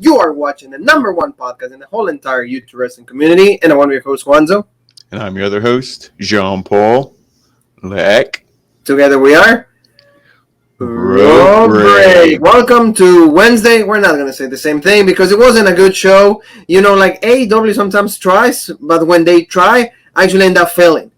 You are watching the number one podcast in the whole entire YouTube wrestling community, and I'm one of your hosts, Juanzo. And I'm your other host, Jean-Paul Leck. Together we are Raw Break. Welcome to Wednesday. We're not going to say the same thing because it wasn't a good show. You know, like AEW sometimes tries, but when they try, actually end up failing.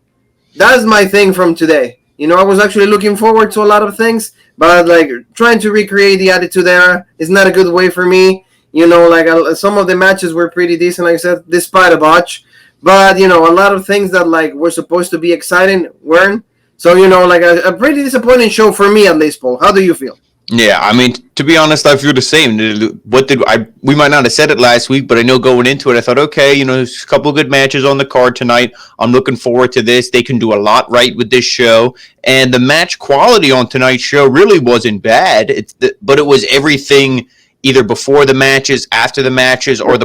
That's my thing from today. You know, I was actually looking forward to a lot of things, but like trying to recreate the Attitude Era is not a good way for me. You know, like some of the matches were pretty decent, like I said, despite a botch. But, you know, a lot of things that like were supposed to be exciting weren't. So, you know, like a pretty disappointing show for me at least, Paul. How do you feel? Yeah, I mean, to be honest, I feel the same. We might not have said it last week, but I know going into it, I thought, okay, you know, there's a couple of good matches on the card tonight. I'm looking forward to this. They can do a lot right with this show. And the match quality on tonight's show really wasn't bad, but it was everything either before the matches, after the matches, or the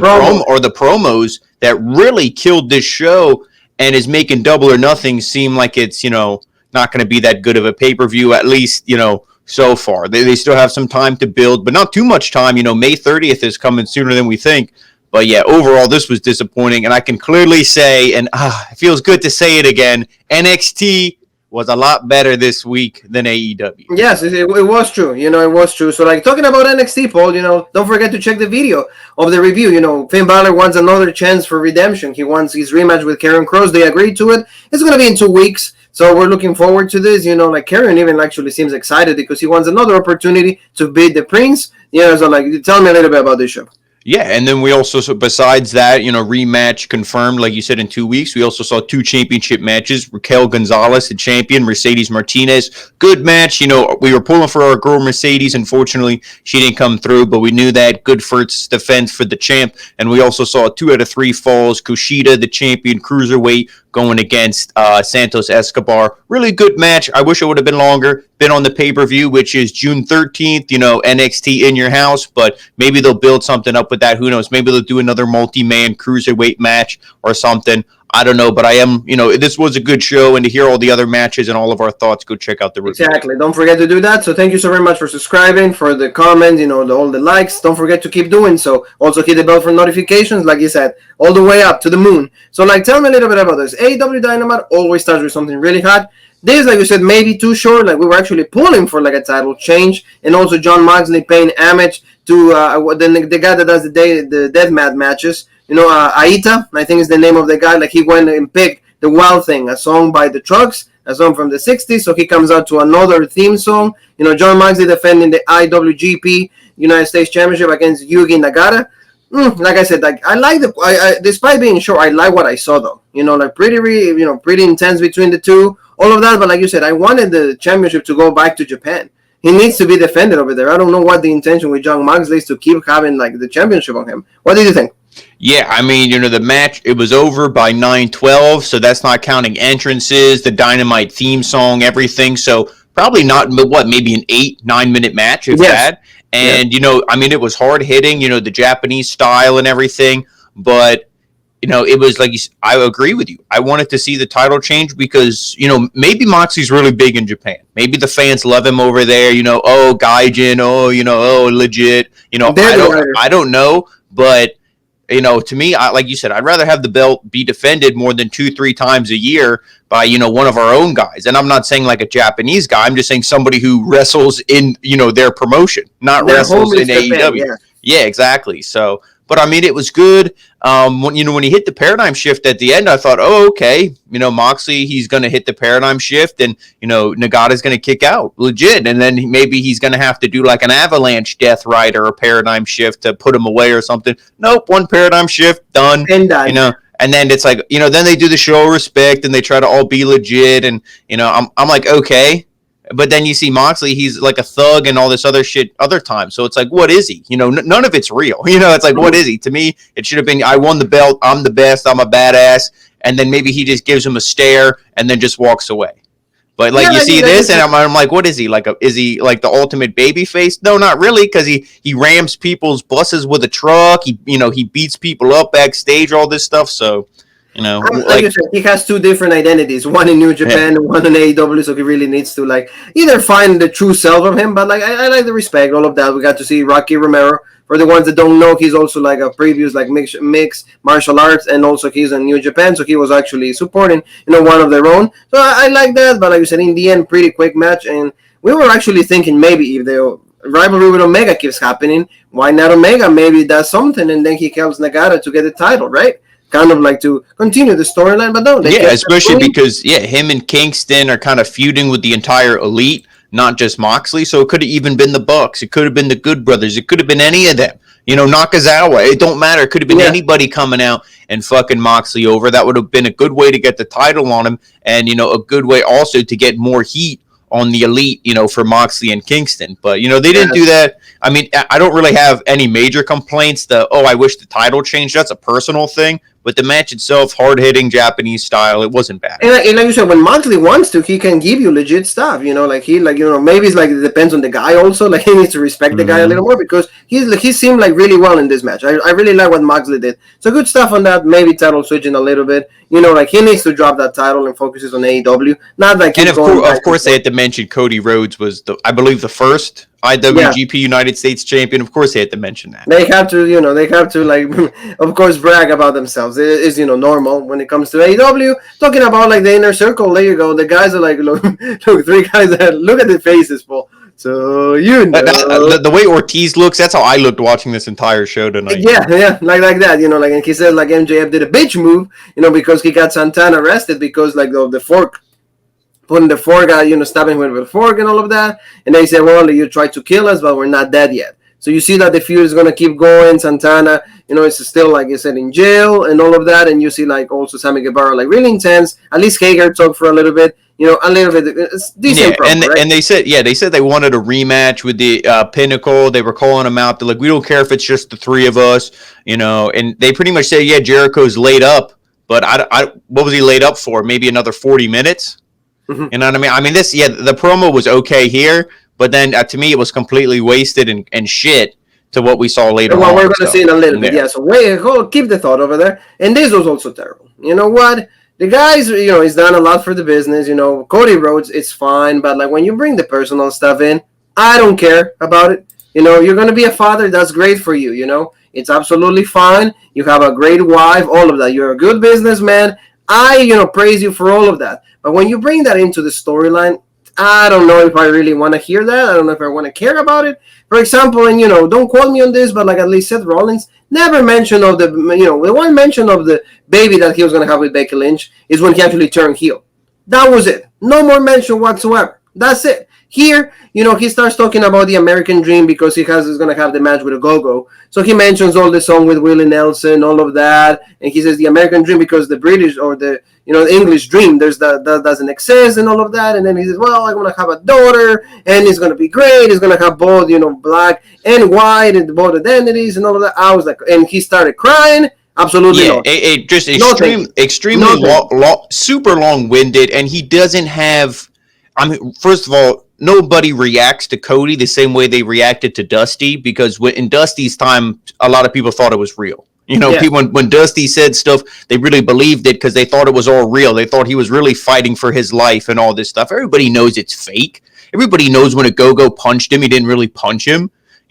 promos that really killed this show and is making Double or Nothing seem like it's, you know, not going to be that good of a pay-per-view, at least, you know, so far. They still have some time to build, but not too much time. You know, May 30th is coming sooner than we think. But yeah, overall, this was disappointing, and I can clearly say, and it feels good to say it again, NXT was a lot better this week than AEW. Yes, it was true. You know, it was true. So, like, talking about NXT, Paul, you know, don't forget to check the video of the review. You know, Finn Balor wants another chance for redemption. He wants his rematch with Karrion Kross. They agreed to it. It's going to be in 2 weeks. So we're looking forward to this. You know, like Karrion even actually seems excited because he wants another opportunity to beat the Prince. You know, so like, tell me a little bit about this show. Yeah, and then we also, so besides that, you know, rematch confirmed, like you said, in 2 weeks. We also saw 2 championship matches. Raquel Gonzalez, the champion, Mercedes Martinez. Good match. You know, we were pulling for our girl Mercedes. Unfortunately, she didn't come through, but we knew that. Good first defense for the champ. And we also saw 2 out of 3 falls. Kushida, the champion, cruiserweight, going against Santos Escobar. Really good match. I wish it would have been longer. Been on the pay-per-view, which is June 13th, you know, NXT in your house, but maybe they'll build something up with that. Who knows? Maybe they'll do another multi-man cruiserweight match or something. I don't know, but I am, you know, this was a good show, and to hear all the other matches and all of our thoughts, go check out the review. Exactly. Don't forget to do that. So thank you so very much for subscribing, for the comments, you know, all the likes. Don't forget to keep doing so. Also hit the bell for notifications, like you said, all the way up to the moon. So, like, tell me a little bit about this. AEW Dynamite always starts with something really hot. This, like you said, maybe too short. Like, we were actually pulling for, like, a title change. And also Jon Moxley paying homage to the guy that does the deathmatch matches. You know, Aita, I think is the name of the guy. Like, he went and picked The Wild Thing, a song by the Trucks, a song from the 60s. So he comes out to another theme song. You know, Jon Moxley defending the IWGP United States Championship against Yugi Nagata. Like I said, like I like despite being short, I like what I saw though. You know, like pretty intense between the two, all of that. But like you said, I wanted the championship to go back to Japan. He needs to be defended over there. I don't know what the intention with Jon Moxley is to keep having like the championship on him. What did you think? Yeah, I mean, you know, the match, it was over by 9:12, so that's not counting entrances, the Dynamite theme song, everything. So probably not, maybe an 8-9 minute match, if that. And, you know, I mean, it was hard hitting, you know, the Japanese style and everything. But, you know, it was like, I agree with you. I wanted to see the title change because, you know, maybe Moxie's really big in Japan. Maybe the fans love him over there, you know, Gaijin, legit. You know, I don't know, but, you know, to me, like you said, I'd rather have the belt be defended more than 2-3 times a year by, you know, one of our own guys. And I'm not saying like a Japanese guy. I'm just saying somebody who wrestles in, you know, their promotion, not wrestles in AEW. Yeah, exactly. So, but I mean, it was good. When he hit the paradigm shift at the end, I thought, okay, you know, Moxley, he's going to hit the paradigm shift and, you know, Nagata's going to kick out legit. And then maybe he's going to have to do like an avalanche death ride or a paradigm shift to put him away or something. Nope. One paradigm shift done. And done. You know, and then it's like, you know, then they do the show of respect and they try to all be legit. And, you know, I'm like, okay. But then you see Moxley, he's like a thug and all this other shit other times. So it's like, what is he? You know, none of it's real. You know, it's like, what is he? To me, it should have been, I won the belt. I'm the best. I'm a badass. And then maybe he just gives him a stare and then just walks away. But like you see this, and I'm like, what is he like? Is he like the ultimate baby face? No, not really, because he rams people's buses with a truck. He beats people up backstage, all this stuff. So. Like you said, he has two different identities, one in New Japan and one in AEW, so he really needs to like either find the true self of him, but like I like the respect, all of that. We got to see Rocky Romero. For the ones that don't know, he's also like a previous like mixed martial arts, and also he's in New Japan, so he was actually supporting one of their own. So I like that, but like you said, in the end, pretty quick match, and we were actually thinking maybe if the rivalry with Omega keeps happening, why not Omega? Maybe does something, and then he helps Nagata to get the title, right? Kind of like to continue the storyline, but no. Especially because him and Kingston are kind of feuding with the entire elite, not just Moxley. So it could have even been the Bucks. It could have been the Good Brothers. It could have been any of them. Nakazawa. It don't matter. It could have been anybody coming out and fucking Moxley over. That would have been a good way to get the title on him, and a good way also to get more heat on the elite, for Moxley and Kingston. But, they didn't do that. I mean, I don't really have any major complaints. I wish the title changed. That's a personal thing. But the match itself, hard-hitting Japanese style, it wasn't bad. And like you said, when Moxley wants to, he can give you legit stuff. Maybe it's like it depends on the guy also. Like he needs to respect the guy a little more because he seemed like really well in this match. I really like what Moxley did. So good stuff on that. Maybe title switching a little bit. Like he needs to drop that title and focuses on AEW. Not like and of course, they had to mention Cody Rhodes was I believe the first IWGP United States champion. Of course, they had to mention that. They have to like, of course, brag about themselves. It is normal when it comes to AEW. Talking about like the inner circle, there you go. The guys are like, look, three guys that look at the faces, Paul. So the way Ortiz looks, that's how I looked watching this entire show tonight. Yeah, like that. Like, and he said like MJF did a bitch move, because he got Santana arrested because like the fork. Putting the fork out, stabbing him with a fork and all of that. And they said, well, you tried to kill us, but we're not dead yet. So you see that the feud is going to keep going. Santana, it's still, like you said, in jail and all of that. And you see, like, also Sammy Guevara, like, really intense. At least Hager talked for a little bit. A little bit. It's decent. And they said they wanted a rematch with the Pinnacle. They were calling them out. They're like, we don't care if it's just the three of us, And they pretty much said, Jericho's laid up. But what was he laid up for? Maybe another 40 minutes? Mm-hmm. You know what I mean? I mean, the promo was okay here, but then to me it was completely wasted and shit to what we saw later on. Well, we're going to see in a little bit, So keep the thought over there. And this was also terrible. You know what? The guys, he's done a lot for the business. Cody Rhodes, it's fine, but like when you bring the personal stuff in, I don't care about it. You're going to be a father. That's great for you. It's absolutely fine. You have a great wife, all of that. You're a good businessman. I, praise you for all of that. But when you bring that into the storyline, I don't know if I really want to hear that. I don't know if I want to care about it. For example, and, don't quote me on this, but like at least Seth Rollins never mentioned of the, the one mention of the baby that he was going to have with Becky Lynch is when he actually turned heel. That was it. No more mention whatsoever. That's it. Here, he starts talking about the American Dream because he's going to have the match with OGOGO. So he mentions all the song with Willie Nelson, all of that. And he says the American Dream because the British or the, English dream, that doesn't exist and all of that. And then he says, well, I'm going to have a daughter and it's going to be great. It's going to have both, black and white and both identities and all of that. I was like, and he started crying. Absolutely not. Just extremely super long-winded. And he doesn't have, first of all, nobody reacts to Cody the same way they reacted to Dusty because in Dusty's time, a lot of people thought it was real. People, when Dusty said stuff, they really believed it because they thought it was all real. They thought he was really fighting for his life and all this stuff. Everybody knows it's fake. Everybody knows when OGOGO punched him, he didn't really punch him.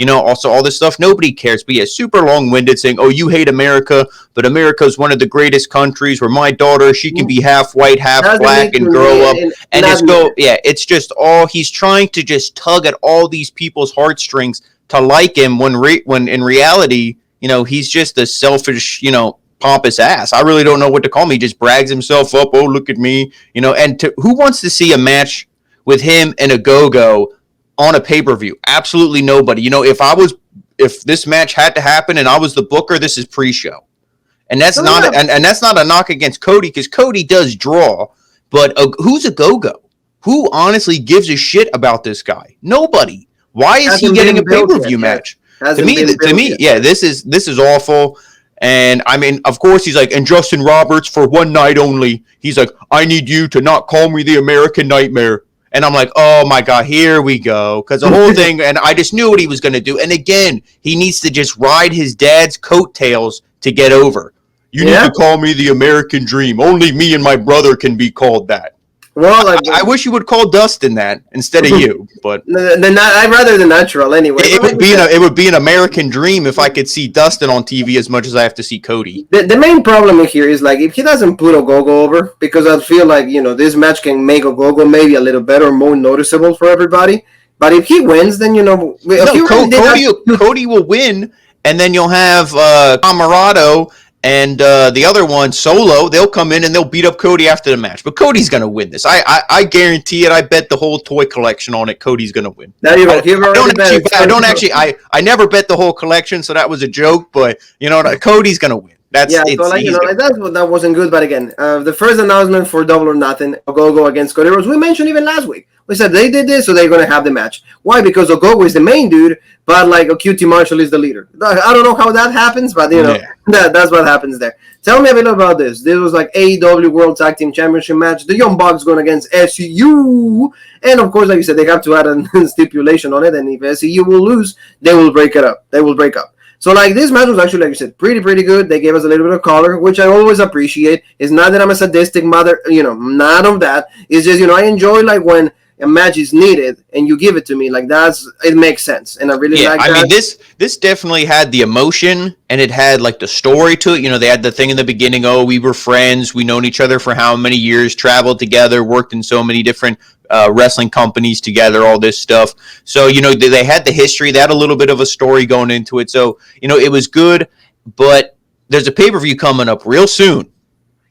Also all this stuff. Nobody cares. But super long-winded saying, oh, you hate America, but America is one of the greatest countries where my daughter, she can be half white, half black and grow up. And it's just all, he's trying to just tug at all these people's heartstrings to like him when in reality, he's just a selfish, pompous ass. I really don't know what to call him. He just brags himself up. Oh, look at me. And who wants to see a match with him and OGOGO on a pay-per-view? Absolutely nobody. If this match had to happen and I was the booker, this is pre-show. And that's that's not a knock against Cody because Cody does draw, but who's OGOGO? Who honestly gives a shit about this guy? Nobody. Why is he getting a pay-per-view match? To me, this is awful. And I mean, of course, he's like, and Justin Roberts for one night only. He's like, I need you to not call me the American Nightmare. And I'm like, oh my God, here we go. Because the whole thing, and I just knew what he was going to do. And again, he needs to just ride his dad's coattails to get over. You need to call me the American Dream. Only me and my brother can be called that. Well, I wish you would call Dustin that instead of you, but I'd rather the natural anyway. It would be an American dream if I could see Dustin on TV as much as I have to see Cody. The main problem here is like if he doesn't put OGOGO over, because I feel like this match can make OGOGO maybe a little better, more noticeable for everybody. But if he wins, then Cody will win, and then you'll have Camarado. And the other one, Solo, they'll come in and they'll beat up Cody after the match. But Cody's going to win this. I guarantee it. I bet the whole toy collection on it. Cody's going to win. There you go. I never bet the whole collection, so that was a joke. But, Cody's going to win. That wasn't good. But again, the first announcement for Double or Nothing, OGOGO against Cody Rhodes, we mentioned even last week. We said they did this, so they're going to have the match. Why? Because OGOGO is the main dude, but like QT Marshall is the leader. I don't know how that happens, but that's what happens there. Tell me a bit about this. This was like AEW World Tag Team Championship match. The Young Bucks going against SCU. And of course, like you said, they have to add a stipulation on it. And if SCU will lose, they will break it up. They will break up. So, like, this match was actually, like you said, pretty good. They gave us a little bit of color, which I always appreciate. It's not that I'm a sadistic mother, none of that. It's just, I enjoy, like, when a match is needed and you give it to me. Like, it makes sense. And I really like that. I mean, this definitely had the emotion, and it had, like, the story to it. They had the thing in the beginning, we were friends. We known each other for how many years, traveled together, worked in so many different wrestling companies together, all this stuff. So, they had the history. They had a little bit of a story going into it. So, it was good, but there's a pay-per-view coming up real soon.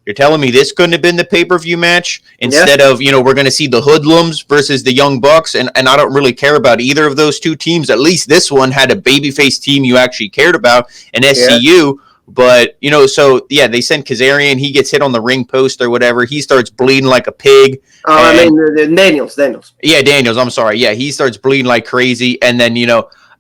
You're telling me this couldn't have been the pay-per-view match instead of, we're going to see the Hoodlums versus the Young Bucks, and I don't really care about either of those two teams. At least this one had a babyface team you actually cared about, an SCU. But, they send Kazarian. He gets hit on the ring post or whatever. He starts bleeding like a pig. Daniels. Yeah, Daniels. I'm sorry. Yeah, he starts bleeding like crazy. And then,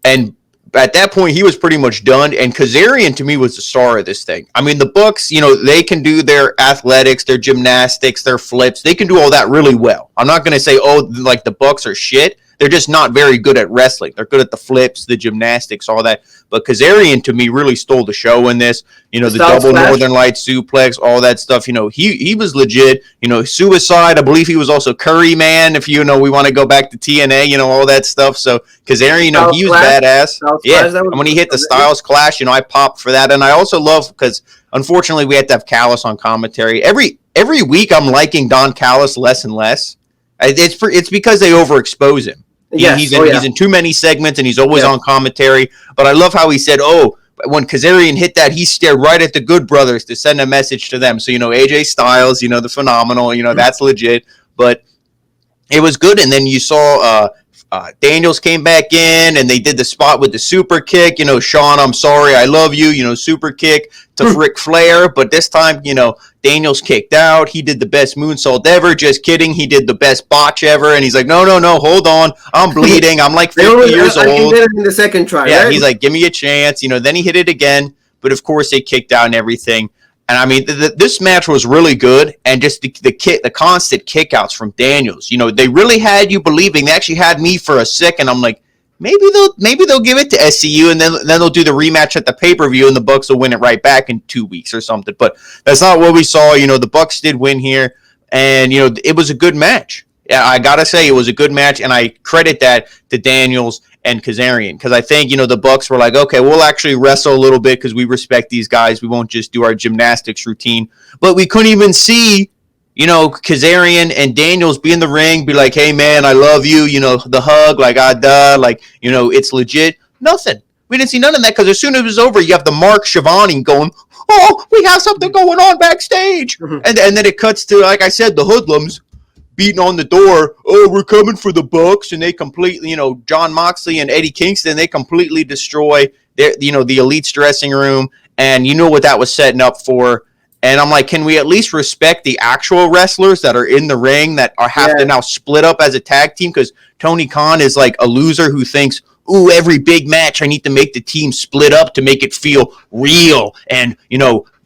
and at that point, he was pretty much done. And Kazarian, to me, was the star of this thing. I mean, the Bucks, they can do their athletics, their gymnastics, their flips. They can do all that really well. I'm not going to say, the Bucks are shit. They're just not very good at wrestling. They're good at the flips, the gymnastics, all that. But Kazarian, to me, really stole the show in this. The double Northern Lights suplex, all that stuff. He was legit. Suicide. I believe he was also Curry Man. If we want to go back to TNA, all that stuff. So Kazarian, he was badass. And when he hit the Styles Clash, I popped for that. And I also love because unfortunately we had to have Callis on commentary every week. I'm liking Don Callis less and less. It's because they overexpose him. He's in too many segments, and he's always on commentary. But I love how he said, when Kazarian hit that, he stared right at the Good Brothers to send a message to them. So, AJ Styles, the phenomenal, that's legit. But it was good. And then you saw Daniels came back in, and they did the spot with the super kick. Sean, I'm sorry, I love you. Super kick to Ric Flair. But this time, Daniels kicked out. He did the best moonsault ever. Just kidding. He did the best botch ever. And he's like, no, hold on. I'm bleeding. I'm like 50 years old. He did it in the second try. Yeah, right? He's like, give me a chance. Then he hit it again. But of course, they kicked out and everything. And I mean, this match was really good, and just the constant kickouts from Daniels. They really had you believing. They actually had me for a second. I'm like, maybe they'll give it to SCU, and then they'll do the rematch at the pay-per-view, and the Bucks will win it right back in 2 weeks or something. But that's not what we saw. The Bucks did win here, and it was a good match. Yeah, I gotta say it was a good match, and I credit that to Daniels and Kazarian, because I think the Bucks were like, okay, we'll actually wrestle a little bit because we respect these guys. We won't just do our gymnastics routine. But we couldn't even see Kazarian and Daniels be in the ring, be like, hey man, I love you. The hug, like it's legit. Nothing. We didn't see none of that, because as soon as it was over, you have the Mark Schiavone going, we have something going on backstage, and then it cuts to, like I said, the Hoodlums beating on the door. We're coming for the Bucks, and they completely, John Moxley and Eddie Kingston, they completely destroy the Elite's dressing room, and what that was setting up for. And I'm like, can we at least respect the actual wrestlers that are in the ring that have to now split up as a tag team? Because Tony Khan is like a loser who thinks, ooh, every big match, I need to make the team split up to make it feel real and,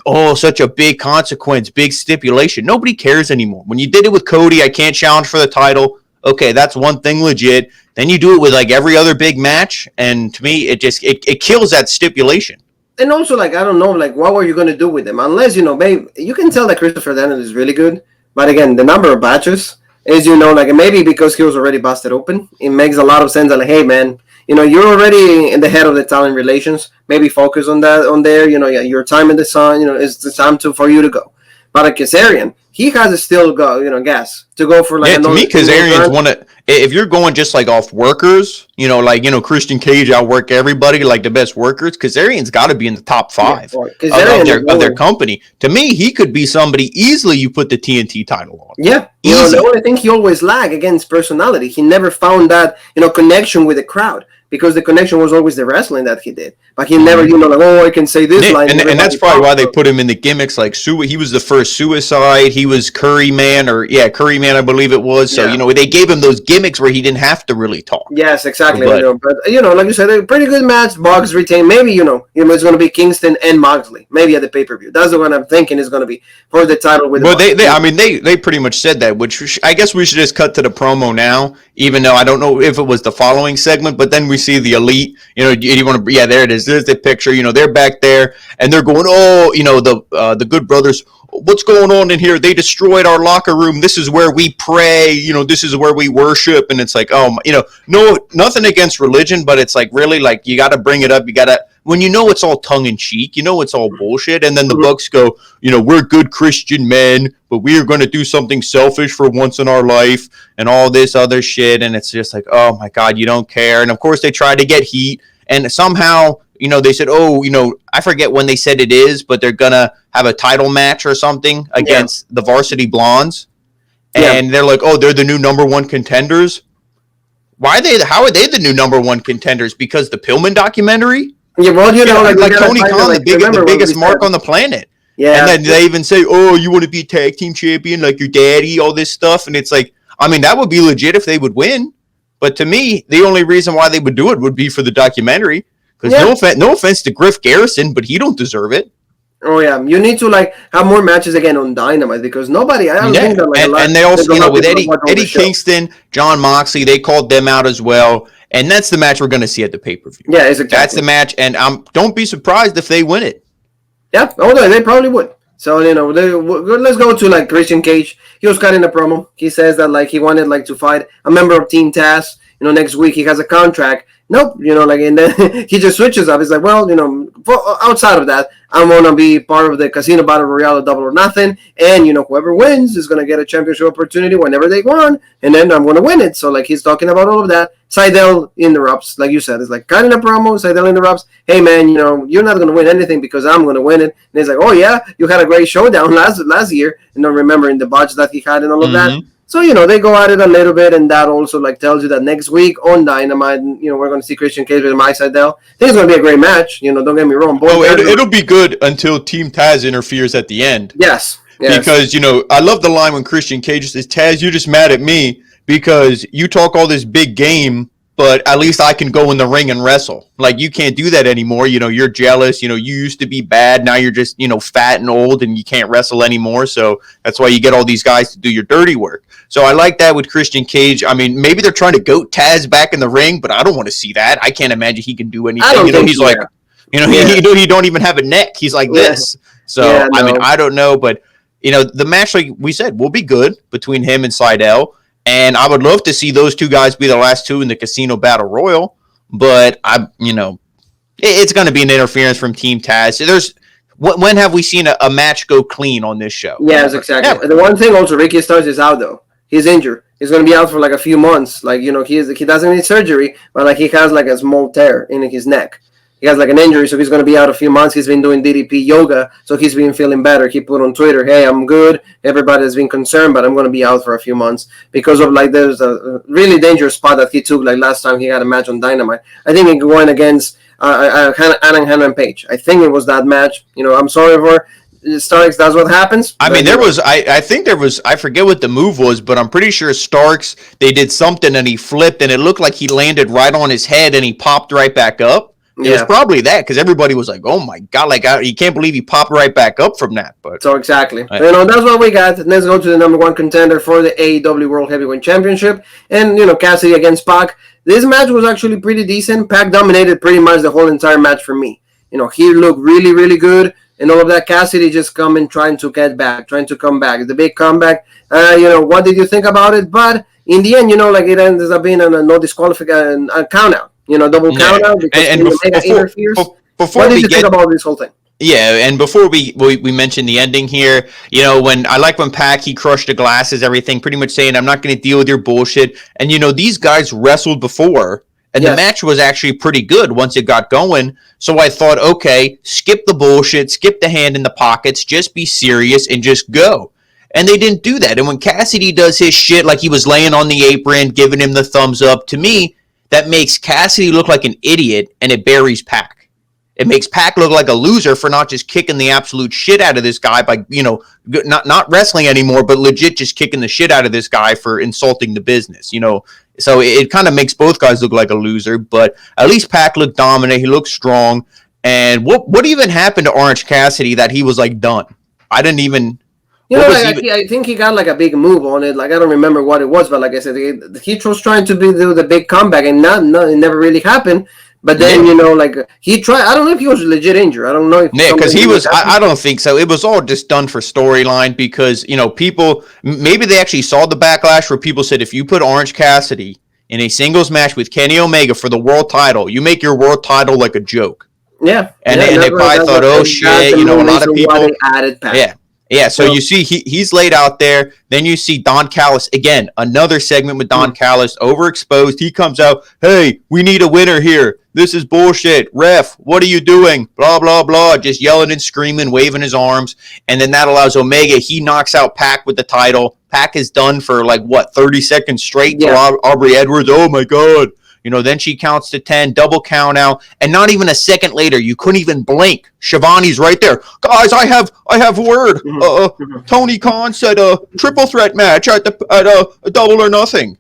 oh, such a big consequence, big stipulation. Nobody cares anymore. When you did it with Cody, I can't challenge for the title. Okay, that's one thing legit. Then you do it with like every other big match, and to me, it kills that stipulation. And also, like, I don't know, like, what were you going to do with them? Unless, maybe you can tell that Christopher Daniels is really good. But again, the number of batches is, like, maybe because he was already busted open, it makes a lot of sense. Like, hey, man, you're already in the head of the talent relations. Maybe focus on that, on there. Your time in the sun, it's the time for you to go. But a Kazarian, he has to still go, gas to go for like. Yeah, to me, Kazarian's one of. If you're going just like off workers, Christian Cage outwork everybody like the best workers. Kazarian's got to be in the top 5 of their company. To me, he could be somebody easily you put the TNT title on. Yeah, the only thing he always lagged against personality. He never found that connection with the crowd. Because the connection was always the wrestling that he did. But he never, like, oh, I can say this line. And that's probably why they put him in the gimmicks like he was the first Suicide. He was Curry Man, I believe it was. So, they gave him those gimmicks where he didn't have to really talk. Yes, exactly. But like you said, a pretty good match. Boggs retained. Maybe, it's going to be Kingston and Moxley. Maybe at the pay-per-view. That's the one I'm thinking is going to be for the title. They pretty much said that, which I guess we should just cut to the promo now, even though I don't know if it was the following segment, but then we see the Elite, there it is. There's the picture, they're back there and they're going, the Good Brothers, what's going on in here? They destroyed our locker room. This is where we pray, this is where we worship. And it's like, no, nothing against religion, but it's like, really, like, you got to bring it up. You got to, when it's all tongue in cheek, it's all bullshit. And then the Bucks go, we're good Christian men, but we are going to do something selfish for once in our life and all this other shit. And it's just like, oh my God, you don't care. And of course they try to get heat. And somehow, they said, I forget when they said it is, but they're going to have a title match or something against the Varsity Blondes. And they're like, oh, they're the new number 1 contenders. How are they the new number 1 contenders? Because the Pillman documentary? Yeah, well, like Tony Khan, the biggest mark on the planet. Yeah. And then they even say, oh, you want to be a tag team champion like your daddy, all this stuff. And it's like, that would be legit if they would win. But to me, the only reason why they would do it would be for the documentary. Because no offense to Griff Garrison, but he don't deserve it. Oh, yeah. You need to, have more matches again on Dynamite because nobody, I don't think that, and they also, with Eddie Kingston, John Moxley, they called them out as well. And that's the match we're going to see at the pay-per-view. Yeah, exactly. That's the match, and don't be surprised if they win it. Yeah, they probably would. So, let's go to, Christian Cage. He was cutting a promo. He says that, he wanted, to fight a member of Team Taz. Next week he has a contract. Nope, and then he just switches up. He's like, well, outside of that, I'm going to be part of the Casino Battle Royale Double or Nothing. And, whoever wins is going to get a championship opportunity whenever they want. And then I'm going to win it. So, he's talking about all of that. Seidel interrupts, like you said. It's like, cutting a promo. Seidel interrupts. Hey, man, you're not going to win anything because I'm going to win it. And he's like, oh, yeah, you had a great showdown last year. And remembering the botch that he had and all of that. So, they go at it a little bit, and that also, tells you that next week on Dynamite, we're going to see Christian Cage with Mike Seidel. I think it's going to be a great match. Don't get me wrong. It'll be good until Team Taz interferes at the end. Yes. Because, I love the line when Christian Cage says, Taz, you're just mad at me because you talk all this big game, but at least I can go in the ring and wrestle. You can't do that anymore. You're jealous. You used to be bad. Now you're just, fat and old and you can't wrestle anymore. So that's why you get all these guys to do your dirty work. So I like that with Christian Cage. Maybe they're trying to goat Taz back in the ring, but I don't want to see that. I can't imagine he can do anything. He's like, he don't even have a neck. He's like this. So, I don't know. But, the match, like we said, will be good between him and Seidel. And I would love to see those two guys be the last two in the Casino Battle Royal. But, it's going to be an interference from Team Taz. When have we seen a match go clean on this show? Yes, exactly. Never. The one thing also, Ricky Starks is out, though. He's injured. He's going to be out for a few months. He doesn't need surgery, but he has a small tear in his neck. He has an injury, so he's going to be out a few months. He's been doing DDP yoga, so he's been feeling better. He put on Twitter, hey, I'm good. Everybody's been concerned, but I'm going to be out for a few months because of there's a really dangerous spot that he took last time he had a match on Dynamite. I think he went against Hangman Page. I think it was that match. I'm sorry for Starks, that's what happens. I mean, I think there was, I forget what the move was, but I'm pretty sure Starks, they did something and he flipped and it looked like he landed right on his head and he popped right back up. It was probably that, because everybody was like, oh my God, like, you can't believe he popped right back up from that. But so exactly. That's what we got. Let's go to the number one contender for the AEW World Heavyweight Championship. And, Cassidy against Pac. This match was actually pretty decent. Pac dominated pretty much the whole entire match for me. He looked really, really good. And all of that, Cassidy just trying to come back. The big comeback. What did you think about it? But in the end, it ends up being a no disqualification count out. Double count out because Omega interferes. What did you think about this whole thing? Yeah, and before we mention the ending here, when Pac, he crushed the glasses, everything, pretty much saying, I'm not going to deal with your bullshit. And, these guys wrestled before, and the match was actually pretty good once it got going. So I thought, okay, skip the bullshit, skip the hand in the pockets, just be serious and just go. And they didn't do that. And when Cassidy does his shit, like he was laying on the apron, giving him the thumbs up, to me, that makes Cassidy look like an idiot, and it buries Pac. It makes Pac look like a loser for not just kicking the absolute shit out of this guy by, not wrestling anymore, but legit just kicking the shit out of this guy for insulting the business, So it kind of makes both guys look like a loser, but at least Pac looked dominant. He looked strong. And what even happened to Orange Cassidy that he was like done? I didn't even... I think he got like a big move on it. Like, I don't remember what it was, but like I said, he was trying to do the big comeback, and it never really happened. But then, he tried. I don't know if he was legit injured. I don't know if because he was. I don't think so. It was all just done for storyline because people maybe they actually saw the backlash where people said if you put Orange Cassidy in a singles match with Kenny Omega for the world title, you make your world title like a joke. Yeah, and they probably thought, oh shit, a lot of people added Pac. Yeah, so you see he's laid out there. Then you see Don Callis, again, another segment with Don Callis, overexposed. He comes out, hey, we need a winner here. This is bullshit. Ref, what are you doing? Blah, blah, blah. Just yelling and screaming, waving his arms. And then that allows Omega. He knocks out Pac with the title. Pac is done for 30 seconds straight to Aubrey Edwards. Oh, my God. Then she counts to 10, double count out, and not even a second later, you couldn't even blink. Shivani's right there. Guys, I have word. Tony Khan said a triple threat match at a Double or Nothing.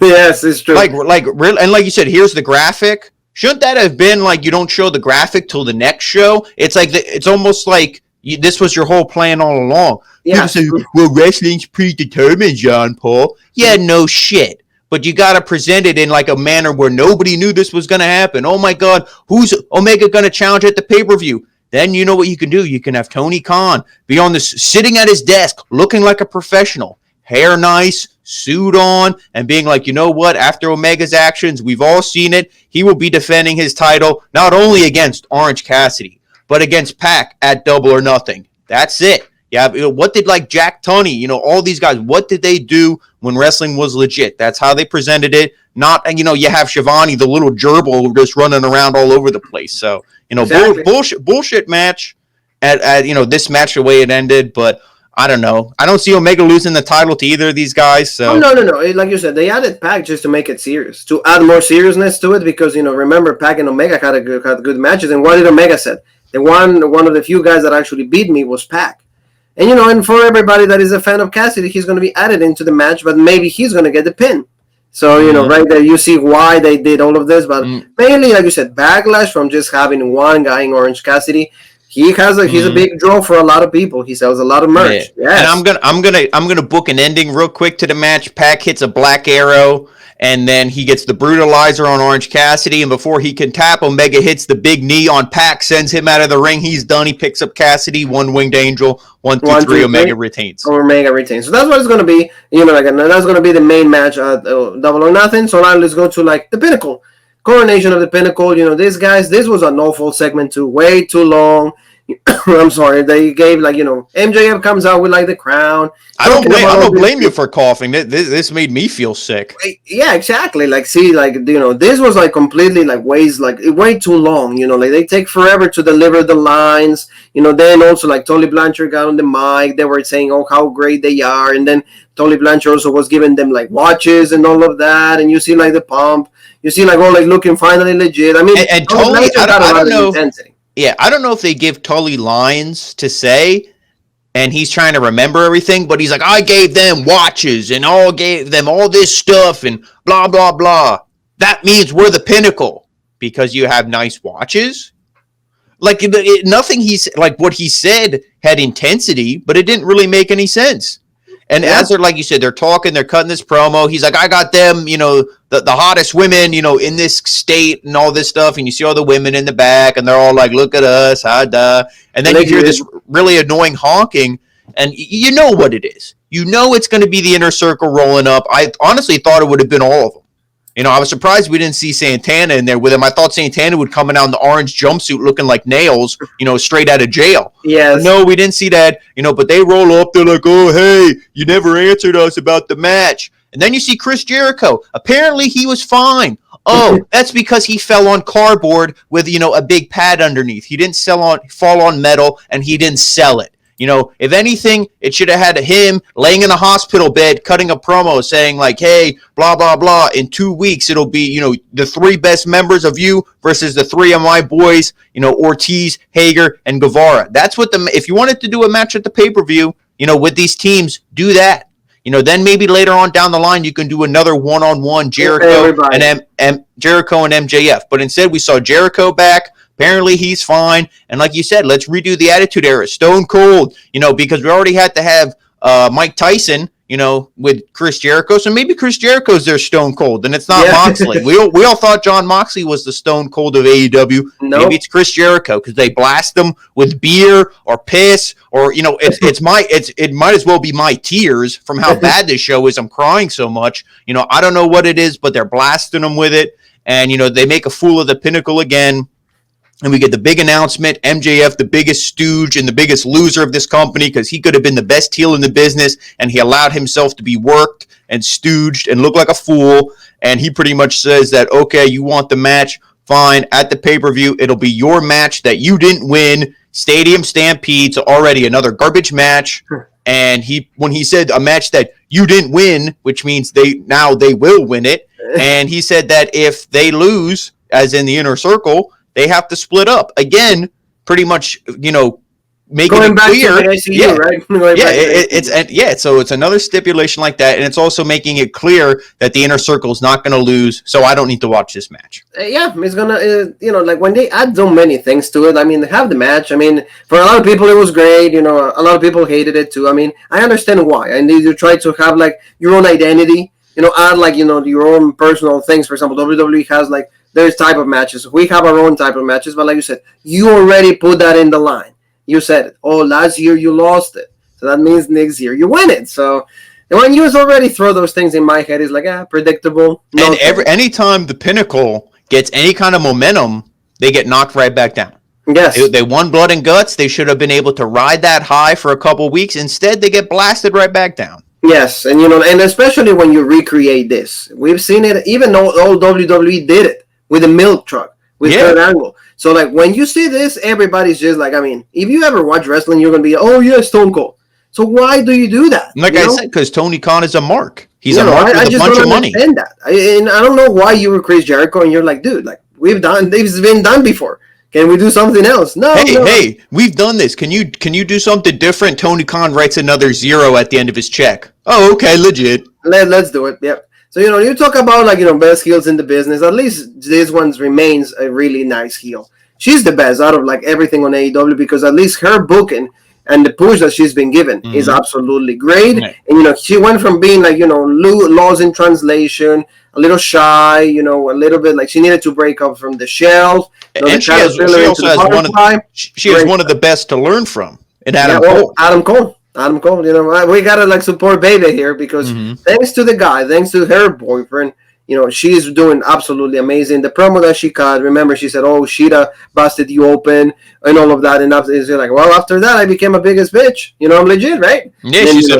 Yes, it's true. And like you said, here's the graphic. Shouldn't that have been you don't show the graphic till the next show? It's it's almost like this was your whole plan all along. Yeah. People say, well, wrestling's predetermined, John Paul. Yeah, no shit. But you got to present it in a manner where nobody knew this was going to happen. Oh, my God, who's Omega going to challenge at the pay-per-view? Then you know what you can do. You can have Tony Khan be on this, sitting at his desk, looking like a professional, hair nice, suit on, and being like, you know what? After Omega's actions, we've all seen it. He will be defending his title not only against Orange Cassidy, but against Pac at Double or Nothing. That's it. Yeah, what did Jack Tunney, all these guys, what did they do when wrestling was legit? That's how they presented it. And you have Shivani, the little gerbil, just running around all over the place. So, exactly. bullshit match at this match the way it ended. But I don't know. I don't see Omega losing the title to either of these guys. So. Oh, no. Like you said, they added Pac just to make it serious, to add more seriousness to it. Because remember, Pac and Omega had good matches. And what did Omega said? One of the few guys that actually beat me was Pac. And, and for everybody that is a fan of Cassidy, he's going to be added into the match, but maybe he's going to get the pin. So, right there, you see why they did all of this. But mainly, like you said, backlash from just having one guy in Orange Cassidy. He's a big draw for a lot of people. He sells a lot of merch. Yeah. Yes. And I'm gonna book an ending real quick to the match. Pac hits a black arrow. And then he gets the brutalizer on Orange Cassidy. And before he can tap, Omega hits the big knee on Pac, sends him out of the ring. He's done. He picks up Cassidy. One winged angel. 1, 2, 3. Omega retains. Omega retains. So that's what it's going to be. That's going to be the main match at Double or Nothing. So now let's go to the Pinnacle. Coronation of the Pinnacle. These guys, this was an awful segment too. Way too long. I'm sorry. They gave MJF comes out with the crown. I don't blame you for coughing. This made me feel sick. Yeah, exactly. This was completely way too long. They take forever to deliver the lines. Then also Tully Blanchard got on the mic. They were saying how great they are, and then Tully Blanchard also was giving them watches and all of that. And you see the pump. You see all looking finally legit. I mean, and Tully, I don't know. Intensity. Yeah, I don't know if they give Tully lines to say, and he's trying to remember everything, but he's like, I gave them watches and gave them all this stuff and blah, blah, blah. That means we're the Pinnacle because you have nice watches. Like, nothing like what he said had intensity, but it didn't really make any sense. And as they're, like you said, they're talking, they're cutting this promo. He's like, I got them, the hottest women, in this state and all this stuff. And you see all the women in the back and they're all like, look at us. And then you hear this really annoying honking and you know what it is. You know it's going to be the Inner Circle rolling up. I honestly thought it would have been all of them. I was surprised we didn't see Santana in there with him. I thought Santana would come out in the orange jumpsuit looking like nails, straight out of jail. Yes. No, we didn't see that, but they roll up. They're like, oh, hey, you never answered us about the match. And then you see Chris Jericho. Apparently he was fine. Oh, that's because he fell on cardboard with, a big pad underneath. He didn't fall on metal, and he didn't sell it. If anything, it should have had him laying in a hospital bed, cutting a promo saying like, hey, blah, blah, blah. In 2 weeks, it'll be, the 3 best members of you versus the 3 of my boys, Ortiz, Hager, and Guevara. That's what if you wanted to do a match at the pay-per-view, with these teams, do that. Then maybe later on down the line, you can do another one-on-one Jericho and Jericho and MJF. But instead, we saw Jericho back. Apparently he's fine. And like you said, let's redo the Attitude Era. Stone Cold, because we already had to have Mike Tyson, with Chris Jericho. So maybe Chris Jericho's their Stone Cold, and it's not Moxley. We all thought John Moxley was the Stone Cold of AEW. Nope. Maybe it's Chris Jericho because they blast them with beer or piss or, it might as well be my tears from how bad this show is. I'm crying so much. I don't know what it is, but they're blasting them with it. And, they make a fool of the Pinnacle again. And we get the big announcement, MJF, the biggest stooge and the biggest loser of this company because he could have been the best heel in the business, and he allowed himself to be worked and stooged and look like a fool. And he pretty much says that, okay, you want the match, fine. At the pay-per-view, it'll be your match that you didn't win. Stadium Stampede, so already another garbage match. And when he said a match that you didn't win, which means they will win it. And he said that if they lose, as in the Inner Circle, they have to split up again. Pretty much, making going it back clear. To the ICU, right? So it's another stipulation like that, and it's also making it clear that the Inner Circle is not going to lose. So I don't need to watch this match. It's gonna, like when they add so many things to it. I mean, they have the match. I mean, for a lot of people, it was great. A lot of people hated it too. I mean, I understand why. And you try to have like your own identity. Add like your own personal things. For example, WWE has like there's type of matches. We have our own type of matches, but like you said, you already put that in the line. You said it. Oh, last year you lost it. So that means next year you win it. So when you already throw those things in my head, it's like, predictable. And anytime the Pinnacle gets any kind of momentum, they get knocked right back down. Yes. They won Blood and Guts. They should have been able to ride that high for a couple weeks. Instead, they get blasted right back down. Yes, and and especially when you recreate this. We've seen it, even though all WWE did it with a milk truck, with Kurt Angle. So, like, when you see this, everybody's just like, I mean, if you ever watch wrestling, you're going to be, oh, yeah, Stone Cold. So why do you do that? Like I said, because Tony Khan is a mark. He's a mark with a bunch of money. And I don't know why you were Chris Jericho and you're like, dude, like, this has been done before. Can we do something else? No. Hey, we've done this. Can you do something different? Tony Khan writes another 0 at the end of his check. Oh, okay, legit. Let's do it. Yep. So, you talk about, like, best heels in the business. At least this one remains a really nice heel. She's the best out of, like, everything on AEW because at least her booking and the push that she's been given is absolutely great. Right. And, she went from being, like, lost in translation, a little shy, a little bit, like, she needed to break up from the shell. And she also has one of the best to learn from in Adam Cole. Adam Cole, we gotta like support Baby here because thanks to the guy, thanks to her boyfriend, she's doing absolutely amazing. The promo that she cut, remember she said, "Oh, Sheeta busted you open," and all of that, and it's like, well, after that, I became a biggest bitch. I'm legit, right? Yeah, she said,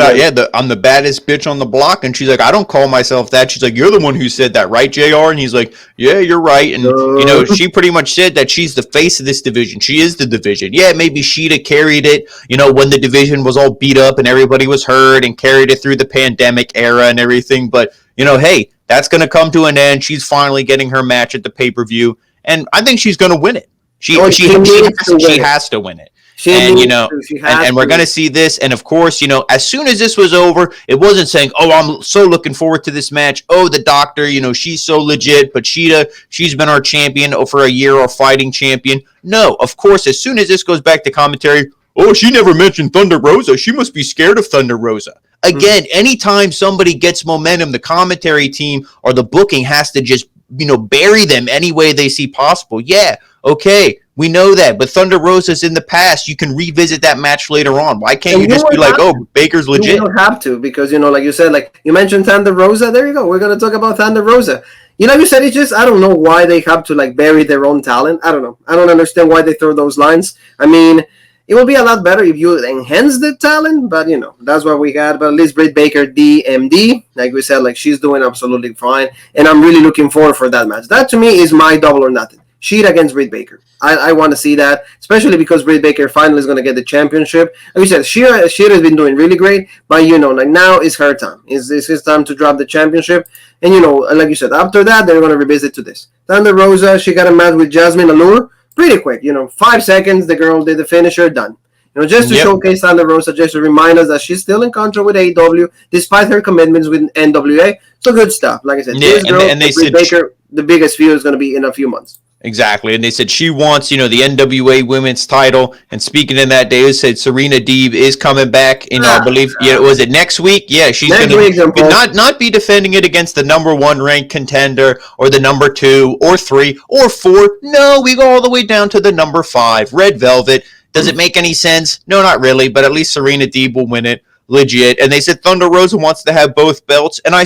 I'm the baddest bitch on the block, and she's like, I don't call myself that. She's like, you're the one who said that, right, JR? And he's like, yeah, you're right. And she pretty much said that she's the face of this division. She is the division. Yeah, maybe Sheeta carried it, when the division was all beat up and everybody was hurt, and carried it through the pandemic era and everything. But hey, that's going to come to an end. She's finally getting her match at the pay-per-view, and I think she's going to win it. She needs to win it. has to win it. She And needs you know, to. She has and we're to. going to see this. And of course, you know, as soon as this was over, it wasn't saying, "Oh, I'm so looking forward to this match." Oh, the doctor, you know, she's so legit. But she's been our champion for a year, our fighting champion. No, of course, as soon as this goes back to commentary, oh, she never mentioned Thunder Rosa. She must be scared of Thunder Rosa. Again, anytime somebody gets momentum, the commentary team or the booking has to just, you know, bury them any way they see possible. Yeah, okay, we know that. But Thunder Rosa's in the past. You can revisit that match later on. Why can't you just be like, oh, Baker's legit? You don't have to, because, you know, like you said, like you mentioned Thunder Rosa. There you go. We're going to talk about Thunder Rosa. You know, you said it's just, I don't know why they have to like bury their own talent. I don't know. I don't understand why they throw those lines. I mean, it would be a lot better if you enhance the talent, but, you know, that's what we got. But at least Britt Baker, DMD, like we said, like she's doing absolutely fine. And I'm really looking forward for that match. That to me is my double or nothing. Sheet against Britt Baker. I want to see that, especially because Britt Baker finally is going to get the championship. Like you said, Shira has been doing really great, but, you know, like now is her time. It's his time to drop the championship. And, you know, like you said, after that, they're going to revisit to this. Thunder Rosa, she got a match with Jasmine Allure. Pretty quick, you know, 5 seconds, the girl did the finisher, done. You know, just to showcase Thunder Rosa, just to remind us that she's still in contract with AEW, despite her commitments with NWA. So good stuff. Like I said, this girl, and they said Baker, the biggest feud is going to be in a few months. Exactly, and they said she wants, you know, the NWA Women's title. And speaking in that day, they said Serena Deeb is coming back. You know, I believe, was it next week? Yeah, she's going to not be defending it against the number 1 ranked contender or the number 2 or 3 or 4. No, we go all the way down to the number 5, Red Velvet. Does it make any sense? No, not really. But at least Serena Deeb will win it. Legit. And they said Thunder Rosa wants to have both belts, and I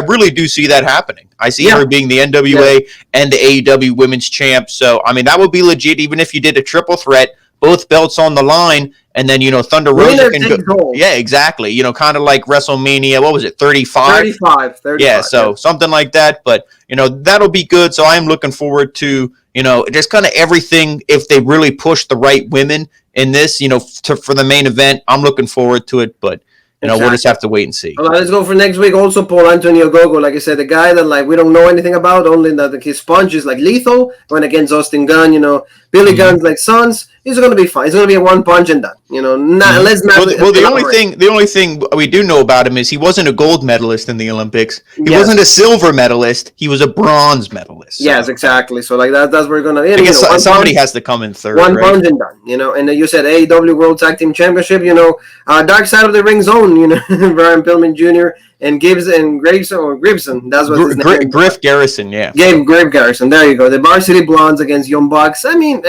really do see that happening. I see her being the NWA and the AEW Women's Champ. So, I mean, that would be legit, even if you did a triple threat, both belts on the line, and then, you know, Thunder Rosa can go. Yeah, exactly. You know, kind of like WrestleMania, what was it, 35? 35. Yeah, so something like that. But, you know, that'll be good. So I am looking forward to, you know, just kind of everything. If they really push the right women in this, you know, for the main event, I'm looking forward to it. But, you know, we'll just have to wait and see. All right, let's go for next week. Also, Paul Antonio OGOGO, like I said, the guy that like we don't know anything about, only that his punch is like lethal. Going against Austin Gunn, you know, Billy Gunn's like sons. He's going to be fine. He's going to be a 1 punch and done. You know, let's not. Well, the only thing we do know about him is he wasn't a gold medalist in the Olympics. He wasn't a silver medalist. He was a bronze medalist. So. Yes, exactly. So like that's where we're going to. I guess somebody has to come in third. 1 punch and done. You know, and you said AEW World Tag Team Championship. You know, Dark Side of the Ring's own. You know, Brian Pillman Jr. and Gibson. That's what his name. Griff Garrison. Yeah. Griff Garrison. There you go. The Varsity Blondes against Young Bucks. I mean,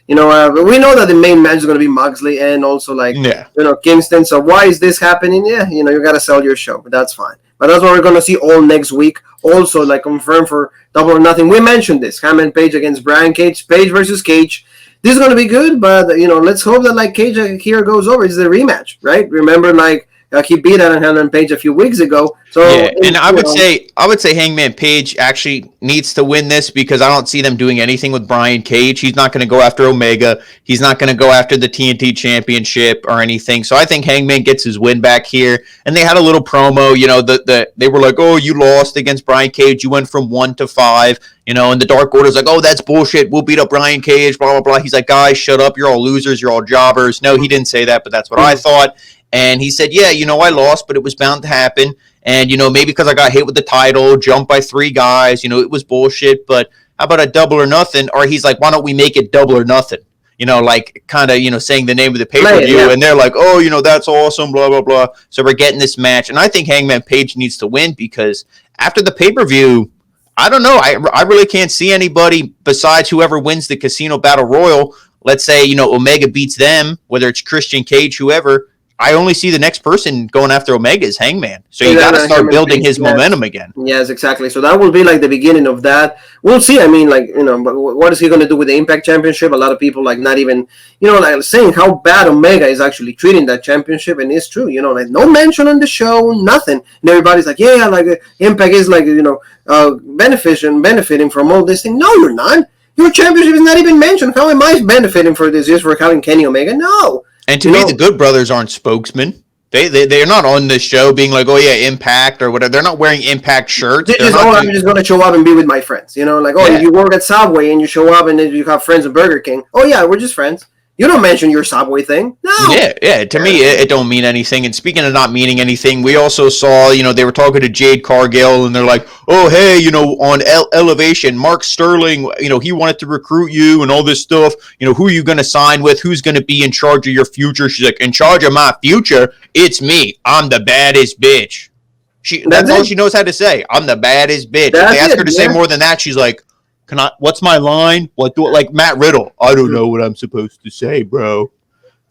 you know, we know that the main match is going to be Moxley and also like, you know, Kingston. So why is this happening? Yeah, you know, you got to sell your show, but that's fine. But that's what we're going to see all next week. Also, like confirmed for Double or Nothing. We mentioned this. Hammond Page against Brian Cage. Page versus Cage. This is going to be good, but, you know, let's hope that like Cage here goes over. It's a rematch, right? Remember, like, he beat Hammond Page a few weeks ago. So and I would say Hangman Page actually needs to win this because I don't see them doing anything with Brian Cage. He's not going to go after Omega. He's not going to go after the TNT Championship or anything. So I think Hangman gets his win back here. And they had a little promo. You know, they were like, "Oh, you lost against Brian Cage. You went from 1 to 5." You know, and the Dark Order's like, "Oh, that's bullshit. We'll beat up Brian Cage." Blah blah blah. He's like, "Guys, shut up. You're all losers. You're all jobbers." No, he didn't say that, but that's what I thought. And he said, "Yeah, you know, I lost, but it was bound to happen. And, you know, maybe because I got hit with the title, jumped by 3 guys, you know, it was bullshit. But how about a Double or Nothing?" Or he's like, "Why don't we make it Double or Nothing?" You know, like kind of, you know, saying the name of the pay-per-view. And they're like, "Oh, you know, that's awesome, blah, blah, blah." So we're getting this match. And I think Hangman Page needs to win because after the pay-per-view, I don't know. I really can't see anybody besides whoever wins the Casino Battle Royal. Let's say, you know, Omega beats them, whether it's Christian Cage, whoever. I only see the next person going after Omega is Hangman. So you got to start building his momentum again. Yes, exactly. So that will be like the beginning of that. We'll see. I mean, like, you know, but what is he going to do with the Impact Championship? A lot of people like not even, you know, like saying how bad Omega is actually treating that championship. And it's true, you know, like no mention on the show, nothing. And everybody's like, yeah, like Impact is like, you know, benefiting from all this thing. No, you're not. Your championship is not even mentioned. How am I benefiting for this just for having Kenny Omega? No. And to me, the Good Brothers aren't spokesmen. They're not on the show being like, oh yeah, Impact or whatever. They're not wearing Impact shirts. I'm just gonna show up and be with my friends. You know, like, oh, you work at Subway and you show up and then you have friends at Burger King. Oh yeah, we're just friends. You don't mention your Subway thing. No. Yeah. To me, it don't mean anything. And speaking of not meaning anything, we also saw, they were talking to Jade Cargill, and they're like, oh, hey, on Elevation, Mark Sterling, he wanted to recruit you and all this stuff. Who are you going to sign with? Who's going to be in charge of your future? She's like, in charge of my future? It's me. I'm the baddest bitch. That's all she knows how to say. I'm the baddest bitch. If they ask her to say more than that, she's like, what's my line? Like Matt Riddle? I don't know what I'm supposed to say, bro.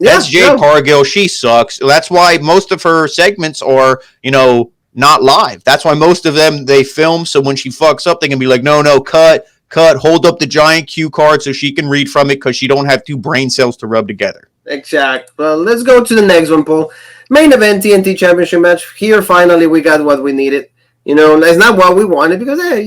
That's Jade Cargill. She sucks. That's why most of her segments are, not live. That's why most of them they film. So when she fucks up, they can be like, no, cut, hold up the giant cue card so she can read from it because she don't have two brain cells to rub together. Exact. Well, let's go to the next one, Paul. Main event, TNT Championship match. Here, finally, we got what we needed. It's not what we wanted because, hey,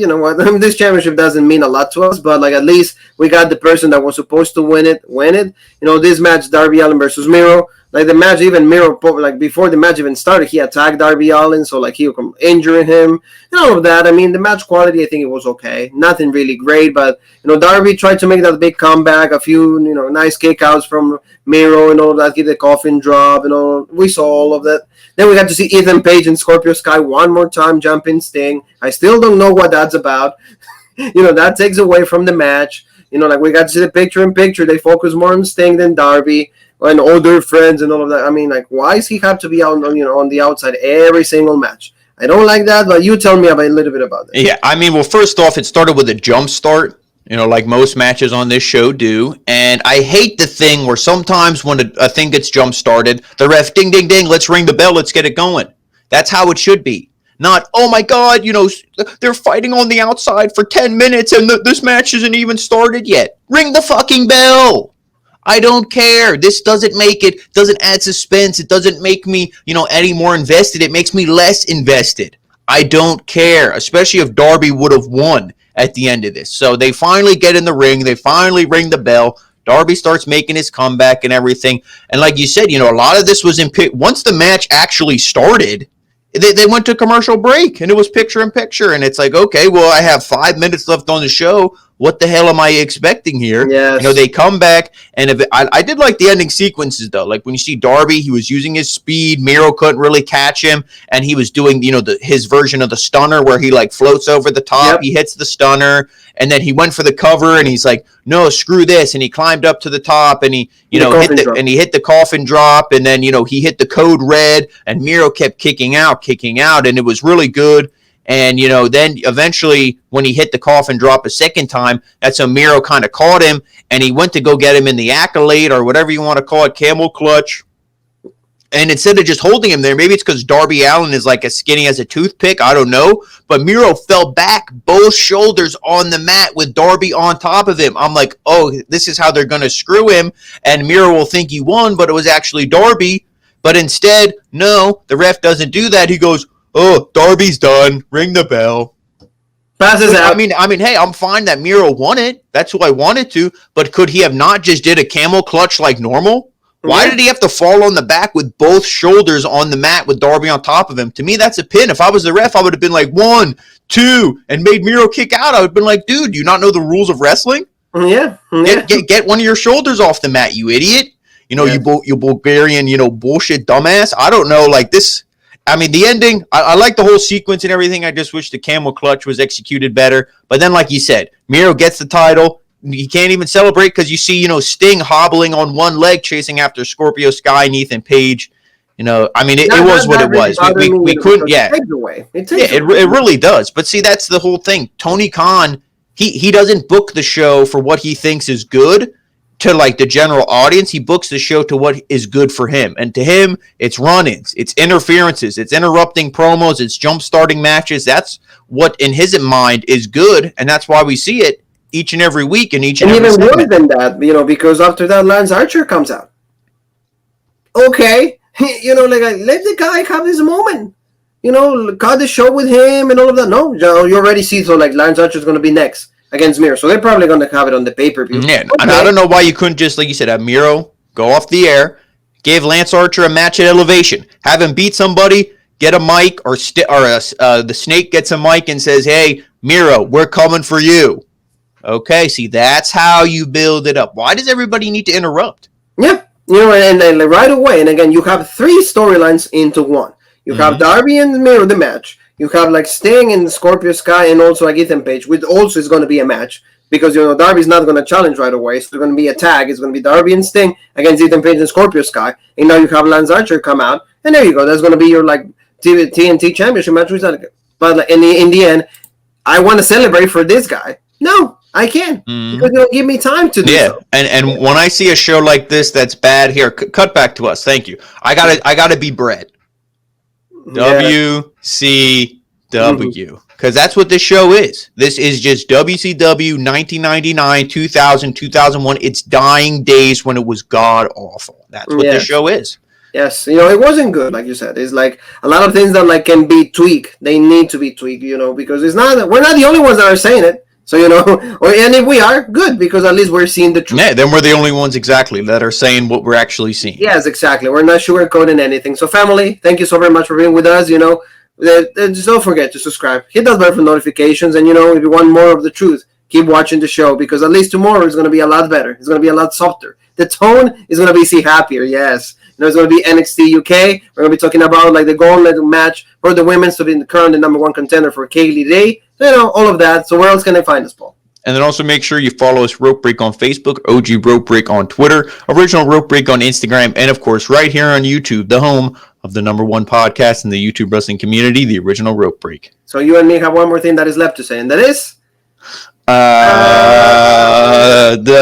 this championship doesn't mean a lot to us, but, at least we got the person that was supposed to win it. This match, Darby Allin versus Miro. The match, even Miro, before the match even started, he attacked Darby Allin, so, he was injuring him and all of that. I mean, the match quality, I think it was okay. Nothing really great, but, Darby tried to make that big comeback, a few, nice kickouts from Miro and all that, get the coffin drop and all. We saw all of that. Then we got to see Ethan Page and Scorpio Sky one more time jump in Sting. I still don't know what that's about. That takes away from the match. We got to see the picture-in-picture. They focus more on Sting than Darby and all their friends and all of that. I mean, why does he have to be out on the outside every single match? I don't like that, but you tell me a little bit about that. Yeah, I mean, well, first off, it started with a jump start. Like most matches on this show do. And I hate the thing where sometimes when a thing gets jump-started, the ref, ding, ding, ding, let's ring the bell, let's get it going. That's how it should be. Not, oh my God, they're fighting on the outside for 10 minutes and this match isn't even started yet. Ring the fucking bell. I don't care. This doesn't add suspense. It doesn't make me, any more invested. It makes me less invested. I don't care, especially if Darby would have won at the end of this. So they finally get in the ring. They finally ring the bell. Darby starts making his comeback and everything. And like you said, a lot of this was once the match actually started, they went to commercial break and it was picture-in-picture. And it's like, okay, well, I have 5 minutes left on the show. What the hell am I expecting here? Yes. They come back, and I did like the ending sequences, though. Like, when you see Darby, he was using his speed. Miro couldn't really catch him, and he was doing, his version of the stunner where he, floats over the top. Yep. He hits the stunner, and then he went for the cover, and he's like, no, screw this, and he climbed up to the top, and he, hit the coffin drop, and then, he hit the code red, and Miro kept kicking out, and it was really good. And, then eventually when he hit the coffin drop a second time, that's when Miro kind of caught him, and he went to go get him in the accolade or whatever you want to call it, camel clutch. And instead of just holding him there, maybe it's because Darby Allin is as skinny as a toothpick. I don't know. But Miro fell back, both shoulders on the mat with Darby on top of him. I'm like, oh, this is how they're going to screw him. And Miro will think he won, but it was actually Darby. But instead, no, the ref doesn't do that. He goes, oh, Darby's done. Ring the bell. Passes out. I mean, hey, I'm fine that Miro won it. That's who I wanted to. But could he have not just did a camel clutch like normal? Why did he have to fall on the back with both shoulders on the mat with Darby on top of him? To me, that's a pin. If I was the ref, I would have been like 1, 2, and made Miro kick out. I would have been like, dude, do you not know the rules of wrestling? Yeah. Get one of your shoulders off the mat, you idiot. You Bulgarian, bullshit dumbass. I don't know, this. I mean, the ending, I like the whole sequence and everything. I just wish the camel clutch was executed better. But then, like you said, Miro gets the title. He can't even celebrate because you see, Sting hobbling on one leg chasing after Scorpio Sky and Ethan Page. It was what it was. We couldn't, it really does. But see, that's the whole thing. Tony Khan, he doesn't book the show for what he thinks is good to the general audience. He books the show to what is good for him. And to him, it's run-ins, it's interferences, it's interrupting promos, it's jump-starting matches. That's what, in his mind, is good. And that's why we see it each and every week and even more than that, because after that, Lance Archer comes out. Okay, let the guy have his moment. Cut the show with him and all of that. No, you already see, Lance Archer's going to be next against Miro, so they're probably going to have it on the pay-per-view. Yeah, okay. And I don't know why you couldn't just, like you said, have Miro go off the air, gave Lance Archer a match at Elevation. Have him beat somebody, get a mic, the Snake gets a mic and says, hey, Miro, we're coming for you. Okay, see, that's how you build it up. Why does everybody need to interrupt? Yeah, and then right away, and again, you have 3 storylines into one. You have Darby and Miro, the match. You have Sting and Scorpio Sky, and also Ethan Page, which also is going to be a match because Darby's not going to challenge right away, so it's going to be a tag. It's going to be Darby and Sting against Ethan Page and Scorpio Sky, and now you have Lance Archer come out, and there you go. That's going to be your TNT Championship match. But in the end, I want to celebrate for this guy. No, I can't because you don't give me time to do so. And when I see a show like this that's bad, here, cut back to us. Thank you. I gotta be Brett. WCW, because that's what this show is. This is just WCW 1999, 2000, 2001. It's dying days when it was god awful. That's what this show is. Yes, it wasn't good, like you said. It's a lot of things that can be tweaked. They need to be tweaked, because we're not the only ones that are saying it. So, and if we are, good, because at least we're seeing the truth. Yeah, then we're the only ones exactly that are saying what we're actually seeing. Yes, exactly. We're not sugarcoating anything. So, family, thank you so very much for being with us. Just don't forget to subscribe. Hit that bell for notifications. And, if you want more of the truth, keep watching the show because at least tomorrow is going to be a lot better. It's going to be a lot softer. The tone is going to be happier, yes. It's going to be NXT UK. We're going to be talking about the gauntlet match for the women's to be the current number 1 contender for Kaylee Day. All of that. So where else can they find us, Paul? And then also make sure you follow us, Rope Break on Facebook, OG Rope Break on Twitter, Original Rope Break on Instagram, and of course right here on YouTube, the home of the number 1 podcast in the YouTube wrestling community, the Original Rope Break. So you and me have one more thing that is left to say, and that is...